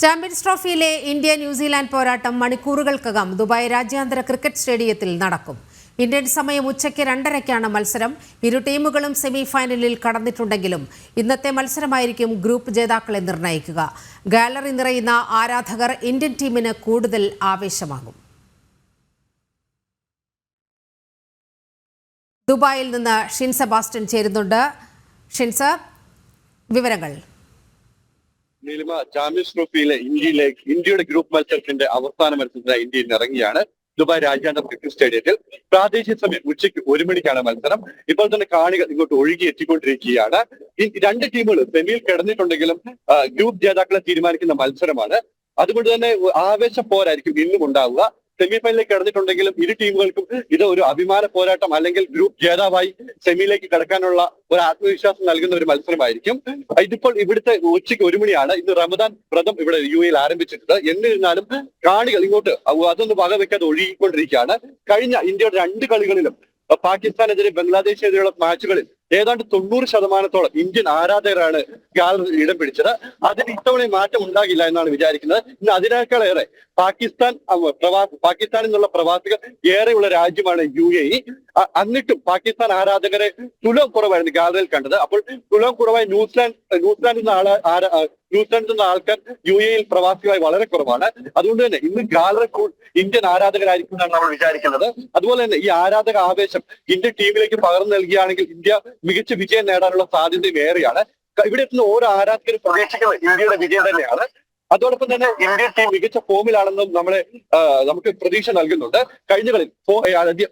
Champions ട്രോഫിയിലെ India New Zealand പോരാട്ടം മണിക്കൂറുകൾക്കകം Dubai രാജ്യാന്തര cricket സ്റ്റേഡിയത്തിൽ നടക്കും. ഇന്ത്യൻ സമയം ഉച്ചയ്ക്ക് 2:30-ക്കാണ് മത്സരം. ഇരു ടീമുകളും സെമി ഫൈനലിൽ കടന്നിട്ടുണ്ടെങ്കിലും ഇന്നത്തെ മത്സരമായിരിക്കും ഗ്രൂപ്പ് ജേതാക്കളെ നിർണ്ണയിക്കുക. ഗാലറി നിറയുന്ന ആരാധകർ ഇന്ത്യൻ ടീമിന് കൂടുതൽ ആവേശമാകും. ദുബായിൽ നിന്ന് ഷിൻ സെബാസ്റ്റ്യൻ ചേരുന്നുണ്ട്. ഷിൻസ, വിവരങ്ങൾ. നീലിമ, ചാമ്പ്യൻസ് ട്രോഫിയിലെ ഇന്ത്യയുടെ ഗ്രൂപ്പ് മത്സരത്തിന്റെ അവസാന മത്സരത്തിനായി ഇന്ത്യയിൽ ഇറങ്ങിയാണ് ദുബായ് രാജ്യാന്തര ക്രിക്കറ്റ് സ്റ്റേഡിയത്തിൽ. പ്രാദേശിക സമയം ഉച്ചയ്ക്ക് 1 മണിക്കാണ് മത്സരം. ഇപ്പോൾ തന്നെ കാണികൾ ഇങ്ങോട്ട് ഒഴുകി എത്തിക്കൊണ്ടിരിക്കുകയാണ്. ഈ രണ്ട് ടീമുകൾ സെമിയിൽ കിടന്നിട്ടുണ്ടെങ്കിലും ഗ്രൂപ്പ് ജേതാക്കളെ തീരുമാനിക്കുന്ന മത്സരമാണ്. അതുകൊണ്ട് തന്നെ ആവേശ പോരായിരിക്കും ഇന്നും ഉണ്ടാവുക. സെമിഫൈനലിലേക്ക് കടന്നിട്ടുണ്ടെങ്കിലും ഇരു ടീമുകൾക്കും ഇത് ഒരു അഭിമാന പോരാട്ടം അല്ലെങ്കിൽ ഗ്രൂപ്പ് ജേതാവായി സെമിയിലേക്ക് കടക്കാനുള്ള ഒരു ആത്മവിശ്വാസം നൽകുന്ന ഒരു മത്സരമായിരിക്കും. ഇതിപ്പോൾ ഇവിടുത്തെ ഉച്ചയ്ക്ക് 1 മണിയാണ്. ഇന്ന് റമദാൻ വ്രതം ഇവിടെ UAE ആരംഭിച്ചിട്ടുണ്ട്. എന്നിരുന്നാലും കാണികൾ ഇങ്ങോട്ട് അതൊന്ന് വകവെക്കാതെ ഒഴുകിക്കൊണ്ടിരിക്കുകയാണ്. കഴിഞ്ഞ ഇന്ത്യയുടെ 2 കളികളിലും പാകിസ്ഥാനെതിരെ ബംഗ്ലാദേശിനെതിരെയുള്ള മാച്ചുകളിൽ ഏതാണ്ട് 90% ഇന്ത്യൻ ആരാധകരാണ് ഗാലറിയിൽ ഇടം പിടിച്ചത്. അതിന് ഇത്തവണ മാറ്റം ഉണ്ടാകില്ല എന്നാണ് വിചാരിക്കുന്നത്. ഇന്ന് അതിനേക്കാളേറെ പാകിസ്ഥാനിൽ നിന്നുള്ള പ്രവാസികൾ ഏറെയുള്ള രാജ്യമാണ് UAE. എന്നിട്ടും പാകിസ്ഥാൻ ആരാധകരെ തുലം കുറവായിരുന്നു ഗാലറിയിൽ കണ്ടത്. അപ്പോൾ തുലം കുറവായി ന്യൂസിലാൻഡിൽ നിന്ന് ആൾക്കാർ UAE പ്രവാസികളായി വളരെ കുറവാണ്. അതുകൊണ്ട് തന്നെ ഇന്ന് ഗാലറി ഇന്ത്യൻ ആരാധകരായിരിക്കും എന്നാണ് നമ്മൾ വിചാരിക്കുന്നത്. അതുപോലെ തന്നെ ഈ ആരാധക ആവേശം ഇന്ത്യൻ ടീമിലേക്ക് പകർന്നു നൽകുകയാണെങ്കിൽ ഇന്ത്യ മികച്ച വിജയം നേടാനുള്ള സാധ്യതയും ഏറെയാണ്. ഇവിടെ എത്തുന്ന ഓരോ ആരാധകരും പ്രതീക്ഷിക്കുന്നത് ഇന്ത്യയുടെ വിജയം തന്നെയാണ്. അതോടൊപ്പം തന്നെ ഇന്ത്യൻ ടീം മികച്ച ഫോമിലാണെന്നും നമുക്ക് പ്രതീക്ഷ നൽകുന്നുണ്ട്. കഴിഞ്ഞ കളിൽ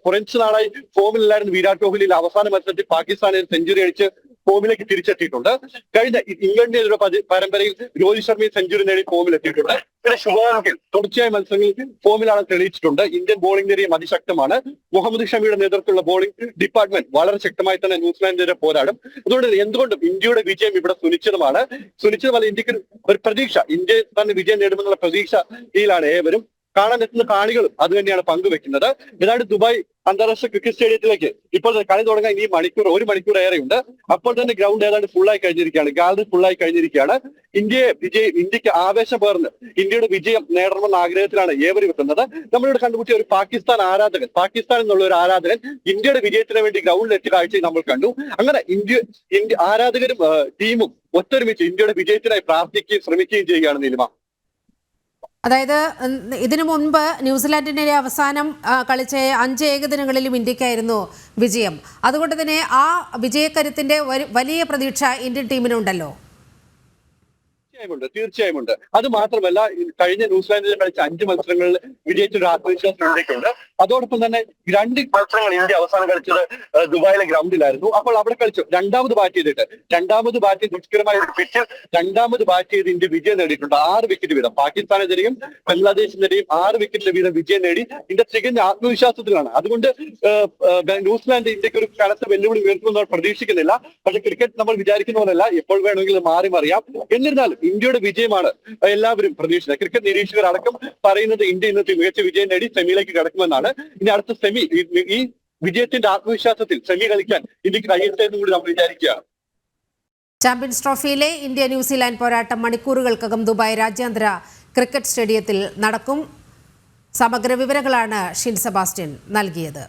കുറച്ചു നാളായി ഫോമിലായിരുന്നു വിരാട് കോഹ്ലി. അവസാന മത്സരത്തിൽ പാകിസ്ഥാനിൽ സെഞ്ചുറി അടിച്ച് ഫോമിലേക്ക് തിരിച്ചെത്തിയിട്ടുണ്ട്. കഴിഞ്ഞ ഇംഗ്ലണ്ടിനെതിരെ പരമ്പരയിൽ രോഹിത് ശർമ്മ സെഞ്ചുറി നേടി ഫോമിലെത്തിയിട്ടുണ്ട്. പിന്നെ ശുഭമാൻ ഗിൽ തുടർച്ചയായ മത്സരങ്ങളിൽ ഫോമിലാണ് തെളിയിച്ചിട്ടുണ്ട്. ഇന്ത്യൻ ബോളിംഗ് നിരയും അതിശക്തമാണ്. മുഹമ്മദ് ഷമിയുടെ നേതൃത്വത്തിലുള്ള ബോളിംഗ് ഡിപ്പാർട്ട്മെന്റ് വളരെ ശക്തമായി തന്നെ ന്യൂസിലാൻഡിനെതിരെ പോരാടും. അതുകൊണ്ട് എന്തുകൊണ്ടും ഇന്ത്യയുടെ വിജയം ഇവിടെ സുനിശ്ചിതമല്ല. ഇന്ത്യക്ക് ഒരു പ്രതീക്ഷ, ഇന്ത്യ തന്നെ വിജയം നേടുമെന്നുള്ള പ്രതീക്ഷയിലാണ് ഏവരും. കാണാനെത്തുന്ന കാണികളും അത് തന്നെയാണ് പങ്കുവെക്കുന്നത്. ഏതാണ്ട് ദുബായ് അന്താരാഷ്ട്ര ക്രിക്കറ്റ് സ്റ്റേഡിയത്തിലേക്ക് ഇപ്പോൾ കളി തുടങ്ങാൻ ഇനി 1 മണിക്കൂർ ഏറെയുണ്ട്. അപ്പോൾ തന്നെ ഗ്രൗണ്ട് ഏതാണ്ട് ഫുള്ളായി കഴിഞ്ഞിരിക്കുകയാണ്, ഗാലറി ഫുള്ളായി കഴിഞ്ഞിരിക്കുകയാണ്. ഇന്ത്യക്ക് ആവേശം പകർന്ന് ഇന്ത്യയുടെ വിജയം നേടണമെന്ന ആഗ്രഹത്തിലാണ് ഏവരും എത്തുന്നത്. നമ്മളിവിടെ കണ്ടുമുട്ടിയ ഒരു പാകിസ്ഥാൻ എന്നുള്ള ഒരു ആരാധകൻ ഇന്ത്യയുടെ വിജയത്തിന് വേണ്ടി ഗ്രൗണ്ടിലെത്തിയ കാഴ്ചയും നമ്മൾ കണ്ടു. അങ്ങനെ ഇന്ത്യ ആരാധകരും ടീമും ഒത്തൊരുമിച്ച് ഇന്ത്യയുടെ വിജയത്തിനായി പ്രാർത്ഥിക്കുകയും ശ്രമിക്കുകയും ചെയ്യുകയാണ് നീലിമ. അതായത് ഇതിനു മുൻപ് ന്യൂസിലാൻഡിനെതിരെ അവസാനം കളിച്ച 5 ഏകദിനങ്ങളിലും ഇന്ത്യക്കായിരുന്നു വിജയം. അതുകൊണ്ട് തന്നെ ആ വിജയക്കരുത്തിന്റെ വലിയ പ്രതീക്ഷ ഇന്ത്യൻ ടീമിനുണ്ടല്ലോ. തീർച്ചയായും ഉണ്ട്. അത് മാത്രമല്ല, കഴിഞ്ഞ ന്യൂസിലാൻഡിൽ കളിച്ച 5 മത്സരങ്ങളിൽ വിജയിച്ചൊരു ആത്മവിശ്വാസം ഇന്ത്യക്കുണ്ട്. അതോടൊപ്പം തന്നെ 2 മത്സരങ്ങൾ ഇന്ത്യ അവസാനം കളിച്ചത് ദുബായിലെ ഗ്രൗണ്ടിലായിരുന്നു. അപ്പോൾ അവിടെ കളിച്ചു രണ്ടാമത് ബാറ്റ് ചെയ്ത് ദുഷ്കരമായ ഒരു പിച്ചിൽ രണ്ടാമത് ബാറ്റ് ചെയ്ത് ഇന്ത്യ വിജയം നേടിയിട്ടുണ്ട്. 6 വിക്കറ്റ് വീതം. പാകിസ്ഥാനെതിരെയും ബംഗ്ലാദേശിനെതിരെയും 6 വിക്കറ്റിന്റെ വീതം വിജയം നേടി ഇന്ത്യ തികഞ്ഞ ആത്മവിശ്വാസത്തിലാണ്. അതുകൊണ്ട് ന്യൂസിലാൻഡ് ഇന്ത്യക്ക് ഒരു കനത്ത വെല്ലുവിളി ഉയർത്തുമെന്ന് പ്രതീക്ഷിക്കുന്നില്ല. പക്ഷെ ക്രിക്കറ്റ് നമ്മൾ വിചാരിക്കുന്ന പോലെയല്ല, എപ്പോൾ വേണമെങ്കിലും മാറി മറിയാം. എന്നിരുന്നാലും ഇന്ത്യയുടെ വിജയമാണ് എല്ലാവരും പ്രതീക്ഷിക്കുന്നത്. ക്രിക്കറ്റ് നിരീക്ഷകർ അടക്കം പറയുന്നത് ഇന്ത്യ ഇന്നത്തെ മികച്ച വിജയം നേടി സെമിയിലേക്ക് കടക്കുമെന്നാണ്. ഇനി അടുത്ത സെമി, ഈ വിജയത്തിന്റെ ആത്മവിശ്വാസത്തിൽ സെമി കളിക്കാൻ ഇന്ത്യക്ക് കഴിയട്ടെ എന്നും കൂടി നമ്മൾ വിചാരിക്കുകയാണ്. ചാമ്പ്യൻസ് ട്രോഫിയിലെ ഇന്ത്യ ന്യൂസിലാൻഡ് പോരാട്ടം മണിക്കൂറുകൾക്കകം ദുബായ് രാജ്യാന്തര ക്രിക്കറ്റ് സ്റ്റേഡിയത്തിൽ നടക്കും. സമഗ്ര വിവരങ്ങളാണ് ഷിൻ സെബാസ്റ്റ്യൻ നൽകിയത്.